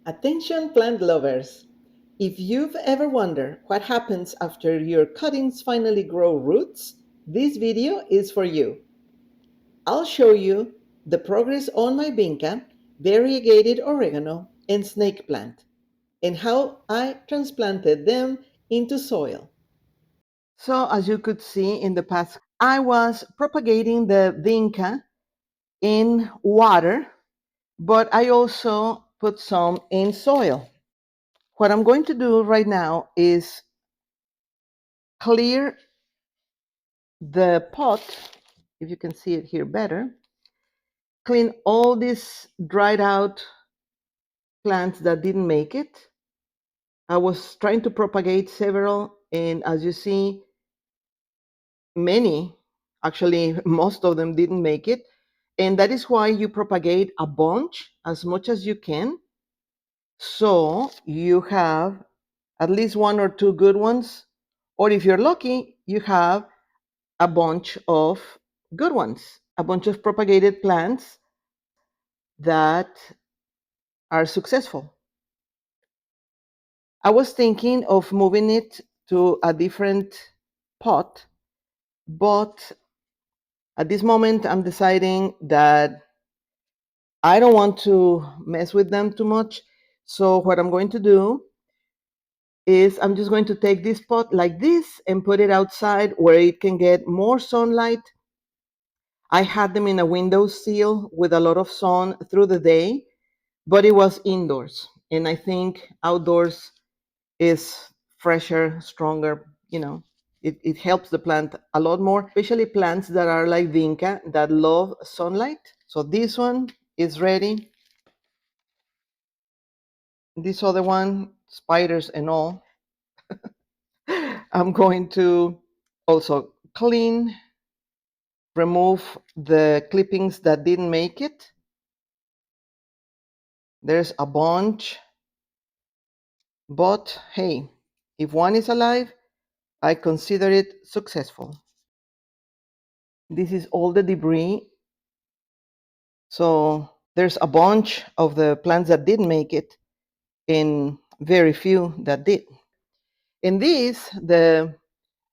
Attention plant lovers! If you've ever wondered what happens after your cuttings finally grow roots, this video is for you. I'll show you the progress on my Vinca, Variegated Oregano, and snake plant, and how I transplanted them into soil. So as you could see in the past, I was propagating the Vinca in water, but I also put some in soil. What I'm going to do right now is clear the pot, if you can see it here better, clean all these dried out plants that didn't make it. I was trying to propagate several, and as you see, many, actually most of them didn't make it. And that is why you propagate a bunch as much as you can. So you have at least one or two good ones. Or if you're lucky, you have a bunch of good ones, a bunch of propagated plants that are successful. I was thinking of moving it to a different pot, but at this moment I'm deciding that I don't want to mess with them too much. So what I'm going to do is I'm just going to take this pot like this and put it outside where it can get more sunlight. I had them in a window sill with a lot of sun through the day, but it was indoors. And I think outdoors is fresher, stronger, it helps the plant a lot more, especially plants that are like Vinca that love sunlight. So this one is ready. This other one, spiders and all. I'm going to also clean, remove the clippings that didn't make it. There's a bunch, but hey, if one is alive, I consider it successful. This is all the debris. So there's a bunch of the plants that didn't make it and very few that did. In this, the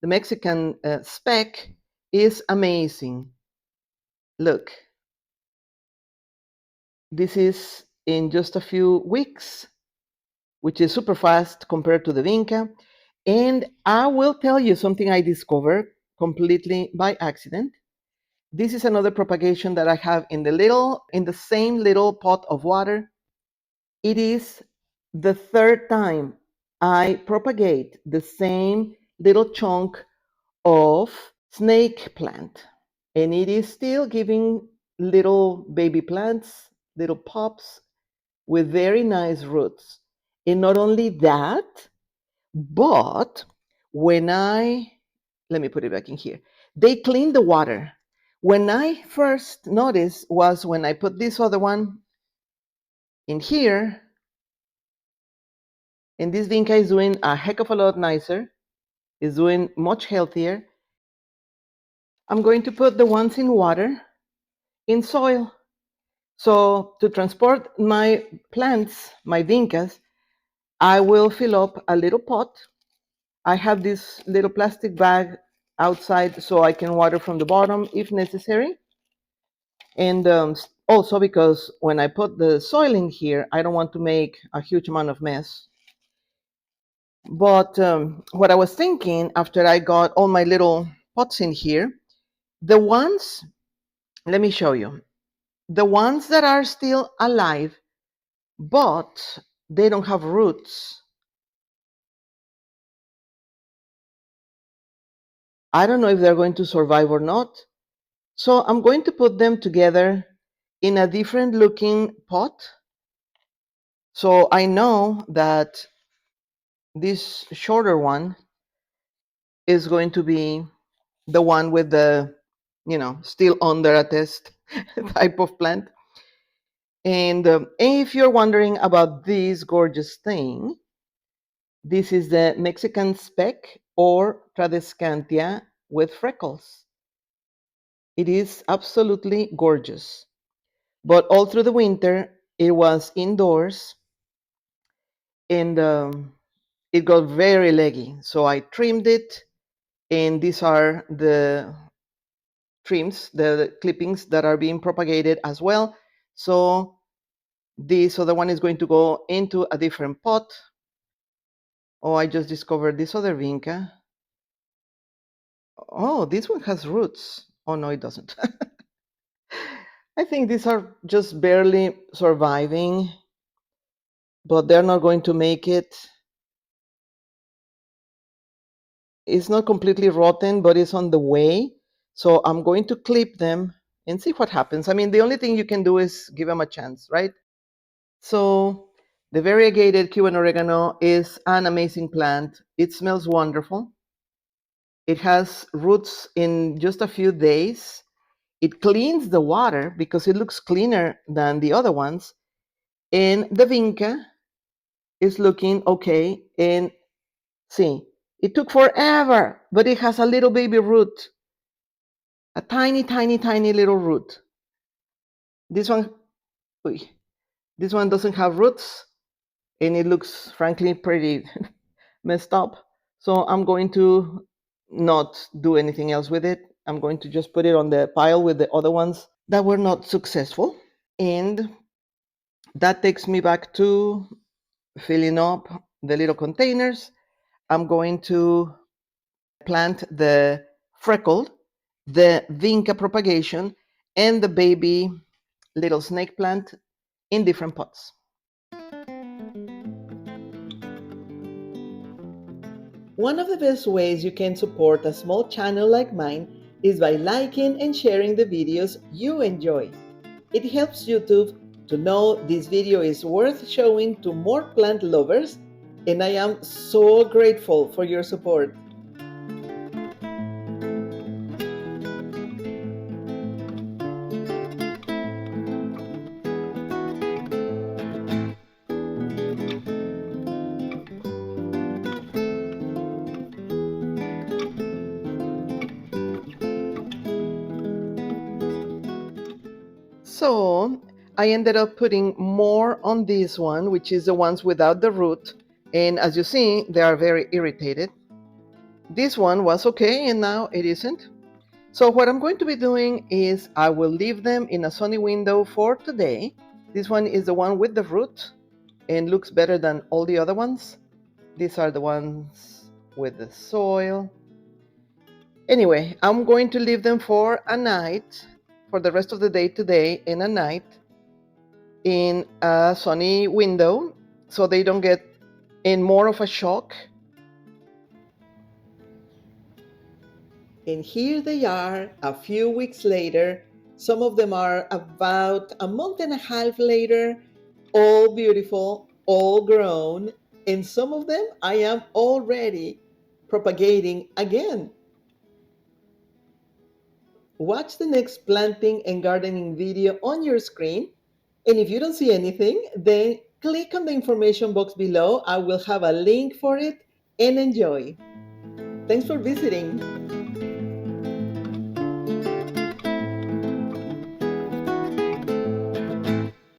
Mexican Speck is amazing. Look, this is in just a few weeks, which is super fast compared to the Vinca. And I will tell you something I discovered completely by accident. This is another propagation that I have in the same little pot of water. It is the third time I propagate the same little chunk of snake plant, and it is still giving little baby plants, little pops with very nice roots. And not only that, but when let me put it back in here, they clean the water. When I first noticed was when I put this other one in here, and this Vinca is doing a heck of a lot nicer, is doing much healthier. I'm going to put the ones in water in soil. So to transport my plants, my Vincas, I will fill up a little pot. I have this little plastic bag outside so I can water from the bottom if necessary. And also because when I put the soil in here, I don't want to make a huge amount of mess. But what I was thinking after I got all my little pots in here, the ones, let me show you, the ones that are still alive, but they don't have roots. I don't know if they're going to survive or not. So I'm going to put them together in a different looking pot. So I know that this shorter one is going to be the one with the, still under a test type of plant. And if you're wondering about this gorgeous thing, this is the Mexican Speck or Tradescantia with freckles. It is absolutely gorgeous. But all through the winter, it was indoors. and it got very leggy. So I trimmed it, and these are the trims, the clippings that are being propagated as well. So this other one is going to go into a different pot. Oh, I just discovered this other vinca. Oh, this one has roots. Oh, no, it doesn't. I think these are just barely surviving, but they're not going to make it. It's not completely rotten, but it's on the way. So I'm going to clip them and see what happens. I mean, the only thing you can do is give them a chance, right? So the variegated Cuban oregano is an amazing plant. It smells wonderful. It has roots in just a few days. It cleans the water because it looks cleaner than the other ones. And the vinca is looking okay. And see, it took forever, but it has a little baby root, a tiny, tiny, tiny little root. This one, this one doesn't have roots, and it looks frankly pretty messed up. So I'm going to not do anything else with it. I'm going to just put it on the pile with the other ones that were not successful. And that takes me back to filling up the little containers. I'm going to plant the freckled, the Vinca Propagation, and the baby little snake plant in different pots. One of the best ways you can support a small channel like mine is by liking and sharing the videos you enjoy. It helps YouTube to know this video is worth showing to more plant lovers, and I am so grateful for your support. So I ended up putting more on this one, which is the ones without the root. And as you see, they are very irritated. This one was okay, and now it isn't. So what I'm going to be doing is I will leave them in a sunny window for today. This one is the one with the root and looks better than all the other ones. These are the ones with the soil. Anyway, I'm going to leave them for a night, for the rest of the day today and a night in a sunny window so they don't get in more of a shock. And here they are a few weeks later. Some of them are about a month and a half later, all beautiful, all grown. And some of them I am already propagating again. Watch the next planting and gardening video on your screen. And if you don't see anything, then click on the information box below. I will have a link for it, and enjoy. Thanks for visiting.